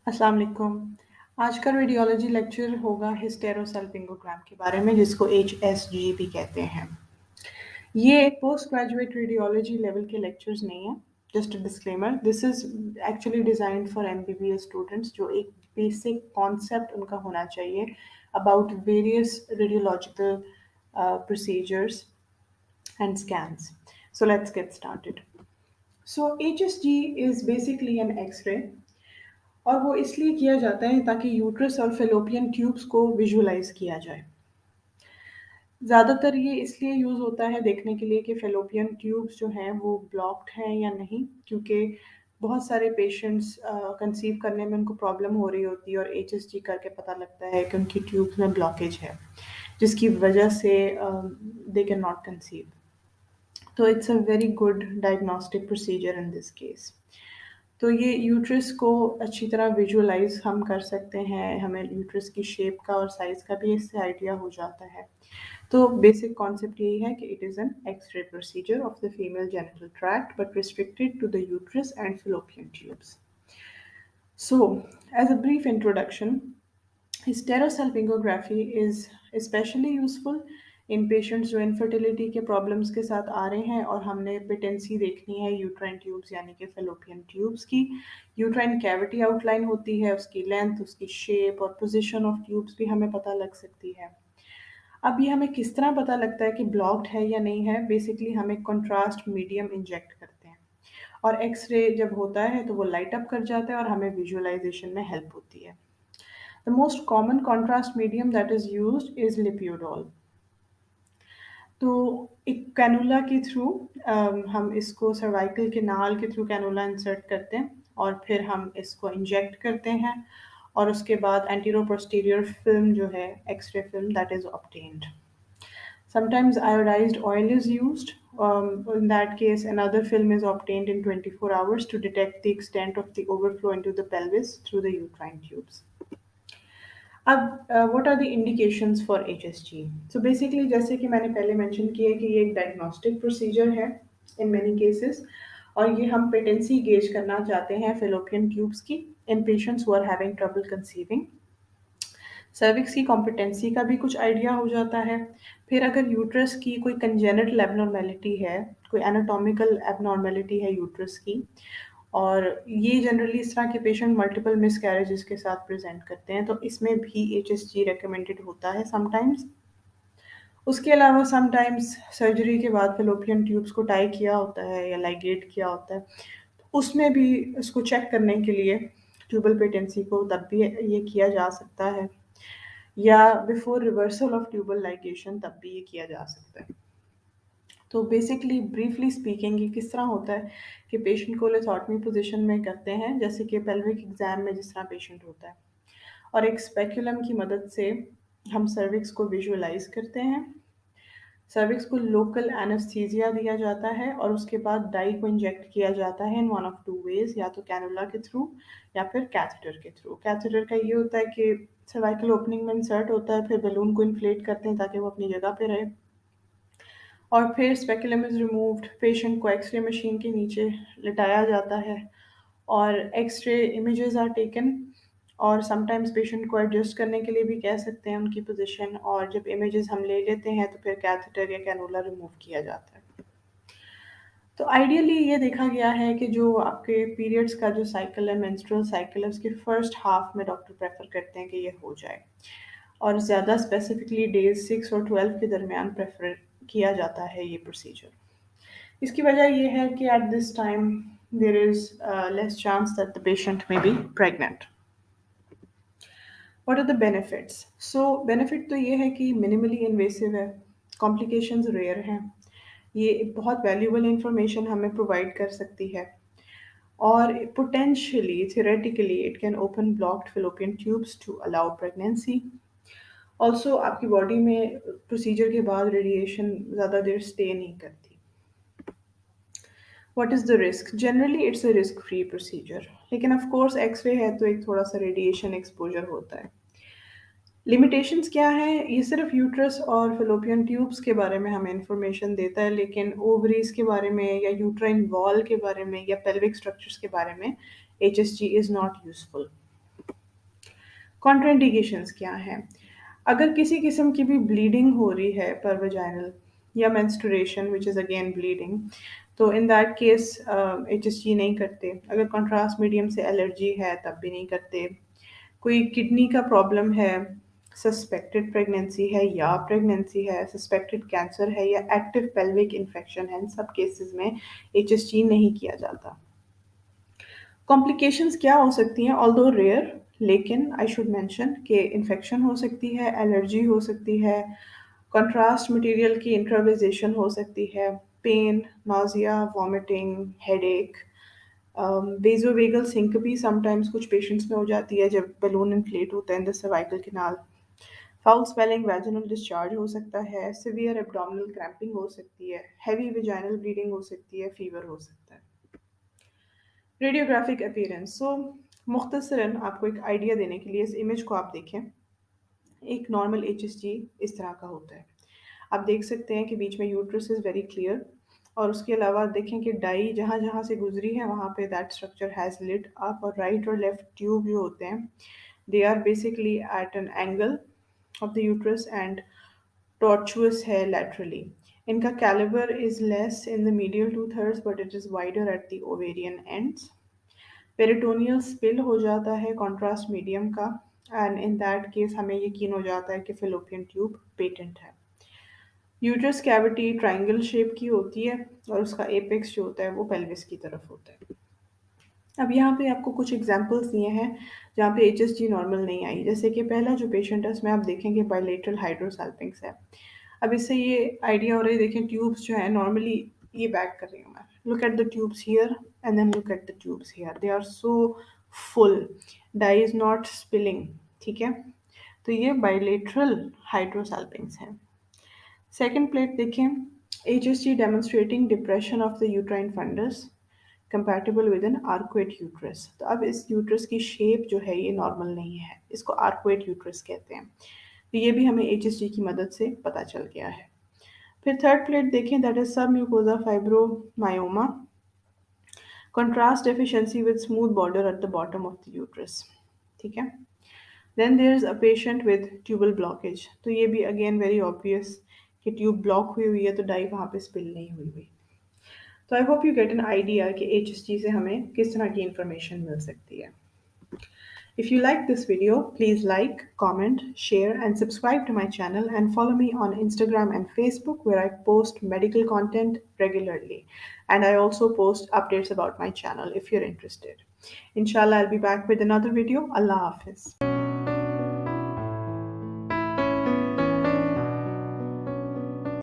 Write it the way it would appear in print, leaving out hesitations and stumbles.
अस्सलाम वालेकुम। आज का रेडियोलॉजी लेक्चर होगा हिस्टेरोसेल्पिंगोग्राम के बारे में जिसको HSG भी कहते हैं। ये पोस्ट ग्रेजुएट रेडियोलॉजी लेवल के लेक्चर्स नहीं है। Just a disclaimer, this is actually designed for MBBS students जो एक बेसिक कॉन्सेप्ट उनका होना चाहिए about various radiological procedures and scans. So let's get started. So HSG is basically an X-ray और वो इसलिए किया जाता है ताकि यूट्रस और फेलोपियन ट्यूब्स को विजुअलाइज किया जाए। ज़्यादातर ये इसलिए यूज़ होता है देखने के लिए कि फेलोपियन ट्यूब्स जो हैं वो ब्लॉक्ड हैं या नहीं, क्योंकि बहुत सारे पेशेंट्स कंसीव करने में उनको प्रॉब्लम हो रही होती है और HSG करके पता लगता है कि उनकी ट्यूब्स में ब्लॉकेज है, जिसकी वजह से दे कैन नॉट कंसीव। तो it's a very good diagnostic procedure in this case. तो ये यूट्रस को अच्छी तरह विजुअलाइज हम कर सकते हैं, हमें यूट्रस की शेप का और साइज़ का भी इससे आइडिया हो जाता है। तो बेसिक कॉन्सेप्ट यही है कि it is an X ray procedure of the female genital tract but restricted to the uterus and fallopian tubes. So, as a brief introduction, hysterosalpingography is especially useful in patients जो infertility के problems के साथ आ रहे हैं और हमने patency देखनी है यूट्राइन ट्यूब्स यानी कि फेलोपियन ट्यूब्स की। यूट्राइन कैविटी आउटलाइन होती है, उसकी लेंथ, उसकी शेप और पोजीशन ऑफ ट्यूब्स भी हमें पता लग सकती है। अब ये हमें किस तरह पता लगता है कि ब्लॉक्ड है या नहीं है? बेसिकली हम एक कंट्रास्ट मीडियम इंजेक्ट करते हैं और एक्स-रे जब होता है तो वो लाइट अप कर जाता है और हमें विजुअलाइजेशन में हेल्प होती है। The most common contrast medium that is used is lipiodol. तो एक कैनुला के थ्रू हम इसको सर्वाइकल के नाल के थ्रू कैनुला इंसर्ट करते हैं और फिर हम इसको इंजेक्ट करते हैं और उसके बाद एंटीरो पोस्टीरियर फिल्म जो है, X ray film that is obtained. Sometimes iodized oil is used. In that case, another film is obtained in 24 hours to detect the extent of the overflow into the pelvis through the uterine tubes. अब what are the indications for HSG? So basically जैसे कि मैंने पहले mention किया है कि ये एक डायग्नोस्टिक प्रोसीजर है in many cases और ये हम पेटेंसी गेज करना चाहते हैं फेलोपियन ट्यूब्स की in patients who are having trouble conceiving. Cervix की कॉम्पिटेंसी का भी कुछ आइडिया हो जाता है। फिर अगर यूट्रस की कोई कंजेनिटल एब्नॉर्मेलिटी है, कोई एनाटॉमिकल एब्नॉर्मेलिटी है यूट्रस की और ये जनरली इस तरह के पेशेंट मल्टीपल मिसकैरेजेस के साथ प्रेजेंट करते हैं, तो इसमें भी HSG रिकमेंडेड होता है समटाइम्स। उसके अलावा समटाइम्स सर्जरी के बाद फेलोपियन ट्यूब्स को टाई किया होता है या लाइगेट किया होता है, तो उसमें भी इसको चेक करने के लिए ट्यूबल पेटेंसी को तब भी ये किया जा सकता है या before reversal of tubal ligation तब भी ये किया जा सकता है। तो बेसिकली ब्रीफली स्पीकिंग ये किस तरह होता है कि पेशेंट को लिथोटमी पोजीशन में करते हैं, जैसे कि पेल्विक एग्जाम में जिस तरह पेशेंट होता है, और एक स्पेक्युलम की मदद से हम सर्विक्स को विजुअलाइज करते हैं। सर्विक्स को लोकल एनेस्थीसिया दिया जाता है और उसके बाद डाई को इंजेक्ट किया जाता है in one of two ways, या तो कैनुला के थ्रू या फिर कैथेटर के थ्रू। कैथेटर का ये होता है कि सर्वाइकल ओपनिंग में इंसर्ट होता है, फिर बलून को इन्फ्लेट करते हैं ताकि वो अपनी जगह पे रहे और फिर स्पेकुलम इज रिमूव्ड, पेशेंट को एक्सरे मशीन के नीचे लिटाया जाता है और एक्सरे इमेजेस आर टेकन और समटाइम्स पेशेंट को एडजस्ट करने के लिए भी कह सकते हैं उनकी पोजीशन, और जब इमेजेस हम ले लेते हैं तो फिर कैथेटर या कैनुला रिमूव किया जाता है। तो आइडियली ये देखा गया है कि जो आपके पीरियड्स का जो साइकिल है, मेंस्ट्रुअल साइकिल है, उसके फर्स्ट हाफ में डॉक्टर प्रेफर करते हैं कि ये हो जाए और ज़्यादा स्पेसिफिकली डेज 6 और 12 के दरमियान प्रेफर किया जाता है ये प्रोसीजर। इसकी वजह ये है कि at this time there is less chance that the patient may be pregnant. What are the benefits? So benefit तो ये है कि मिनिमली इन्वेसिव है, कॉम्प्लिकेशंस रेयर हैं, ये बहुत वैल्यूएबल इंफॉर्मेशन हमें प्रोवाइड कर सकती है और potentially theoretically it can open blocked fallopian tubes to allow pregnancy. Also आपकी बॉडी में प्रोसीजर के बाद रेडिएशन ज़्यादा देर स्टे नहीं करती। What is the risk? Generally it's a risk free procedure, लेकिन ऑफ कोर्स एक्सरे है तो एक थोड़ा सा रेडिएशन एक्सपोजर होता है। लिमिटेशंस क्या हैं? ये सिर्फ यूट्रस और fallopian ट्यूब्स के बारे में हमें इंफॉर्मेशन देता है, लेकिन ओवरीज के बारे में या यूट्राइन वॉल के बारे में या पेल्विक स्ट्रक्चर्स के बारे में HSG is not useful. Contraindications क्या हैं? अगर किसी किस्म की भी ब्लीडिंग हो रही है पर वजाइनल या menstruation which is again bleeding, तो इन दैट केस HSG नहीं करते। अगर कॉन्ट्रास्ट मीडियम से एलर्जी है तब भी नहीं करते। कोई किडनी का प्रॉब्लम है, सस्पेक्टेड प्रेगनेंसी है या प्रेगनेंसी है, सस्पेक्टेड कैंसर है या एक्टिव पेल्विक इन्फेक्शन है, इन सब केसेस में HSG नहीं किया जाता। कॉम्प्लिकेशंस क्या हो सकती हैं? ऑल्दो रेयर, लेकिन आई शुड मेंशन कि इन्फेक्शन हो सकती है, एलर्जी हो सकती है, कंट्रास्ट मटेरियल की इंट्राविजेशन हो सकती है, pen, nausea, vomiting, headache, वेजोवेगल सिंकपी sometimes कुछ पेशेंट्स में हो जाती है जब बलून इन्फ्लेट होता है in the cervical canal. Foul swelling, vaginal discharge हो सकता है, सिवियर एब्डोमिनल क्रैम्पिंग हो सकती है, हैवी वेजाइनल ब्लीडिंग हो सकती है, फीवर हो सकता है। रेडियोग्राफिक अपीयरेंस, सो मुख्तसरन आपको एक आइडिया देने के लिए इस इमेज को आप देखें। एक नॉर्मल HSG इस तरह का होता है। आप देख सकते हैं कि बीच में यूट्रस इज़ वेरी क्लियर, और उसके अलावा देखें कि डाई जहाँ जहाँ से गुजरी है वहाँ पे that structure has lit up, और राइट और लेफ्ट ट्यूब जो होते हैं they are basically at an angle of the uterus and tortuous है laterally. इनका caliber is less in the medial two-thirds but it is wider at the ovarian ends. Peritoneal spill हो जाता है contrast medium का, and in that case हमें यकीन हो जाता है कि फेलोपियन ट्यूब पेटेंट है। यूट्रस कैविटी ट्रायंगल शेप की होती है और उसका एपेक्स जो होता है वो पेल्विस की तरफ होता है। अब यहाँ पे आपको कुछ एग्जांपल्स दिए हैं जहाँ पे HSG नॉर्मल नहीं आई। जैसे कि पहला जो पेशेंट है उसमें आप देखेंगे बायलेटरल हाइड्रोसल्पिंग्स है। अब इससे ये आइडिया हो रहा है, देखें ट्यूब्स जो है नॉर्मली, ये बैक कर रही हूँ मैं, look at the tubes here and then look at the tubes here, they are so full, dye is not spilling, ठीक है। तो ये बायलेटरल हाइड्रोसल्पिंग्स है। सेकेंड प्लेट देखें, HSG demonstrating depression of the uterine fundus compatible with an arcuate uterus. तो अब इस uterus की शेप जो है ये नॉर्मल नहीं है, इसको आर्कुएट यूट्रस कहते हैं। तो ये भी हमें HSG की मदद से पता चल गया है। फिर थर्ड प्लेट देखें, that is submucosa fibromyoma, contrast deficiency with smooth border at the bottom of the uterus, ठीक है। Then there is a patient with tubal blockage, तो ये भी अगेन वेरी ऑब्वियस कि ट्यूब ब्लॉक हुई हुई है तो डाई वहाँ पे स्पिल नहीं हुई हुई। तो I hope you get an idea कि HSG से हमें किस तरह की इंफॉर्मेशन मिल सकती है। If you like this video, please like, comment, share, and subscribe to my channel, and follow me on Instagram and Facebook where I post medical content regularly. And I also post updates about my channel if you're interested. Inshallah, I'll be back with another video. Allah Hafiz.